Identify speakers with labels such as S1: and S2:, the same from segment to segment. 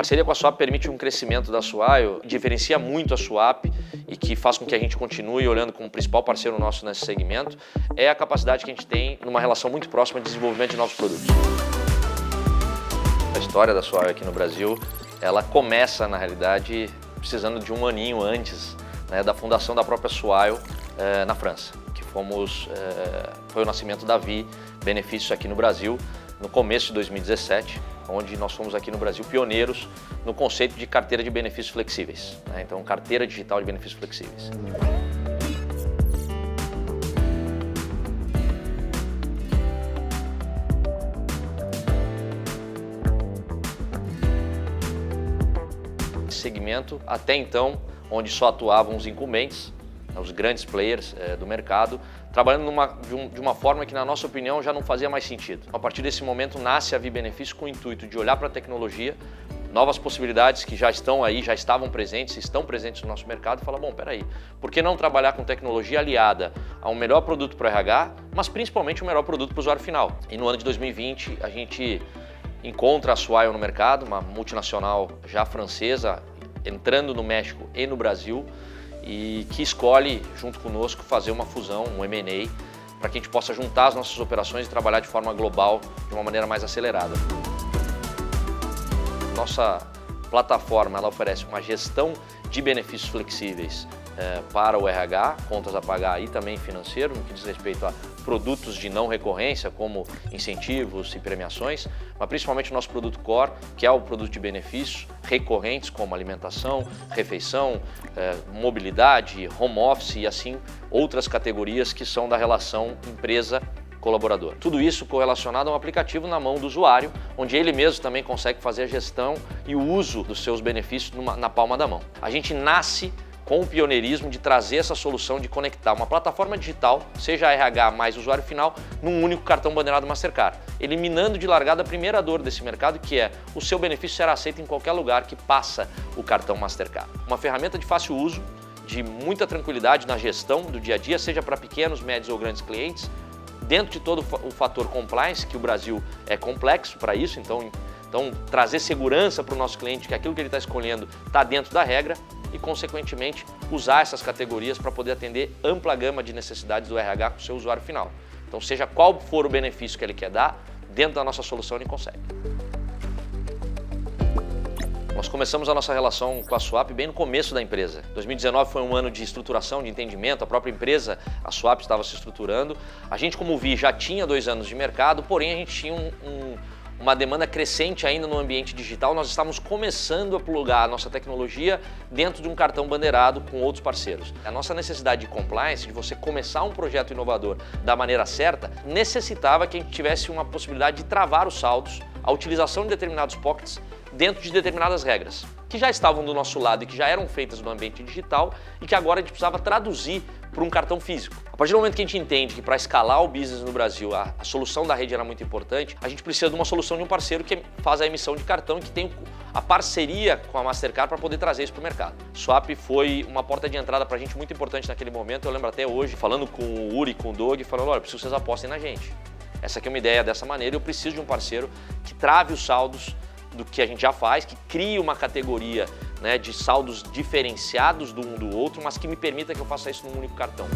S1: parceria com a Swap permite um crescimento da Swile, diferencia muito a Swap e que faz com que a gente continue olhando como principal parceiro nosso nesse segmento, é a capacidade que a gente tem numa relação muito próxima de desenvolvimento de novos produtos. A história da Swile aqui no Brasil, ela começa, na realidade, precisando de um aninho antes, né, da fundação da própria Swile na França, que foi o nascimento da Vi Benefícios aqui no Brasil, no começo de 2017, onde nós fomos aqui no Brasil pioneiros no conceito de carteira de benefícios flexíveis, né? Então, carteira digital de benefícios flexíveis. Esse segmento, até então, onde só atuavam os incumbentes, os grandes players do mercado, trabalhando de uma forma que, na nossa opinião, já não fazia mais sentido. A partir desse momento, nasce a Vi Benefícios com o intuito de olhar para a tecnologia, novas possibilidades que já estão aí, já estavam presentes, estão presentes no nosso mercado e falar, bom, peraí, por que não trabalhar com tecnologia aliada a um melhor produto para o RH, mas principalmente um melhor produto para o usuário final? E no ano de 2020, a gente encontra a Swile no mercado, uma multinacional já francesa, entrando no México e no Brasil, e que escolhe, junto conosco, fazer uma fusão, um M&A, para que a gente possa juntar as nossas operações e trabalhar de forma global, de uma maneira mais acelerada. Nossa plataforma, ela oferece uma gestão de benefícios flexíveis para o RH, contas a pagar e também financeiro, no que diz respeito a produtos de não recorrência, como incentivos e premiações, mas principalmente o nosso produto core, que é o produto de benefícios recorrentes, como alimentação, refeição, mobilidade, home office e assim outras categorias que são da relação empresa-colaborador. Tudo isso correlacionado a um aplicativo na mão do usuário, onde ele mesmo também consegue fazer a gestão e o uso dos seus benefícios na palma da mão. A gente nasce com o pioneirismo de trazer essa solução de conectar uma plataforma digital, seja a RH mais usuário final, num único cartão bandeirado Mastercard, eliminando de largada a primeira dor desse mercado, que é o seu benefício será aceito em qualquer lugar que passa o cartão Mastercard. Uma ferramenta de fácil uso, de muita tranquilidade na gestão do dia a dia, seja para pequenos, médios ou grandes clientes, dentro de todo o fator compliance, que o Brasil é complexo para isso, então trazer segurança para o nosso cliente, que aquilo que ele está escolhendo está dentro da regra, e, consequentemente, usar essas categorias para poder atender ampla gama de necessidades do RH com o seu usuário final. Então, seja qual for o benefício que ele quer dar, dentro da nossa solução ele consegue. Nós começamos a nossa relação com a Swap bem no começo da empresa. 2019 foi um ano de estruturação, de entendimento, a própria empresa, a Swap, estava se estruturando. A gente, como Vi, já tinha 2 anos de mercado, porém a gente tinha uma demanda crescente ainda no ambiente digital. Nós estávamos começando a plugar a nossa tecnologia dentro de um cartão bandeirado com outros parceiros. A nossa necessidade de compliance, de você começar um projeto inovador da maneira certa, necessitava que a gente tivesse uma possibilidade de travar os saldos, a utilização de determinados pockets dentro de determinadas regras, que já estavam do nosso lado e que já eram feitas no ambiente digital e que agora a gente precisava traduzir para um cartão físico. A partir do momento que a gente entende que para escalar o business no Brasil a solução da rede era muito importante, a gente precisa de uma solução de um parceiro que faz a emissão de cartão e que tem a parceria com a Mastercard para poder trazer isso para o mercado. Swap foi uma porta de entrada para a gente muito importante naquele momento. Eu lembro até hoje, falando com o Uri, com o Doug, falando, olha, eu preciso que vocês apostem na gente. Essa aqui é uma ideia dessa maneira, eu preciso de um parceiro que trave os saldos do que a gente já faz, que crie uma categoria, né, de saldos diferenciados do um do outro, mas que me permita que eu faça isso num único cartão.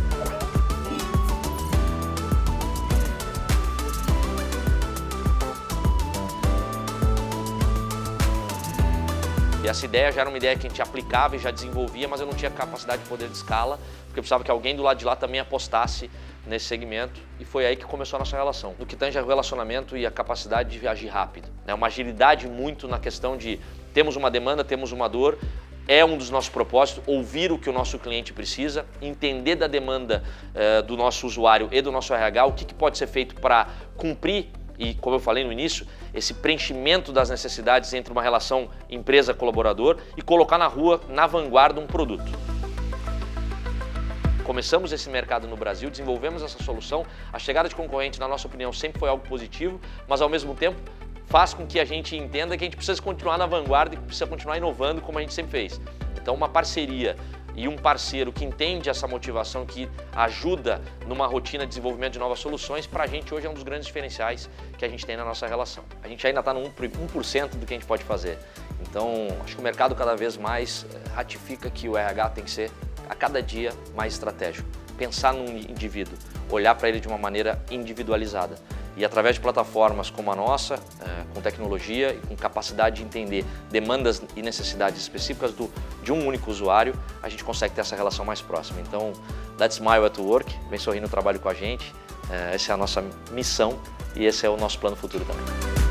S1: E essa ideia já era uma ideia que a gente aplicava e já desenvolvia, mas eu não tinha capacidade de poder de escala, porque eu precisava que alguém do lado de lá também apostasse nesse segmento, e foi aí que começou a nossa relação. No que tange ao relacionamento e a capacidade de agir rápido, né? Uma agilidade muito na questão de temos uma demanda, temos uma dor, é um dos nossos propósitos, ouvir o que o nosso cliente precisa, entender da demanda do nosso usuário e do nosso RH, o que pode ser feito para cumprir, e como eu falei no início, esse preenchimento das necessidades entre uma relação empresa-colaborador e colocar na rua, na vanguarda, um produto. Começamos esse mercado no Brasil, desenvolvemos essa solução, a chegada de concorrente, na nossa opinião, sempre foi algo positivo, mas ao mesmo tempo faz com que a gente entenda que a gente precisa continuar na vanguarda e precisa continuar inovando como a gente sempre fez. Então, uma parceria e um parceiro que entende essa motivação, que ajuda numa rotina de desenvolvimento de novas soluções, para a gente hoje é um dos grandes diferenciais que a gente tem na nossa relação. A gente ainda está no 1% do que a gente pode fazer. Então, acho que o mercado cada vez mais ratifica que o RH tem que ser, a cada dia, mais estratégico. Pensar num indivíduo, olhar para ele de uma maneira individualizada. E através de plataformas como a nossa, com tecnologia e com capacidade de entender demandas e necessidades específicas de um único usuário, a gente consegue ter essa relação mais próxima. Então, let's smile at work, vem sorrir no trabalho com a gente, essa é a nossa missão e esse é o nosso plano futuro também.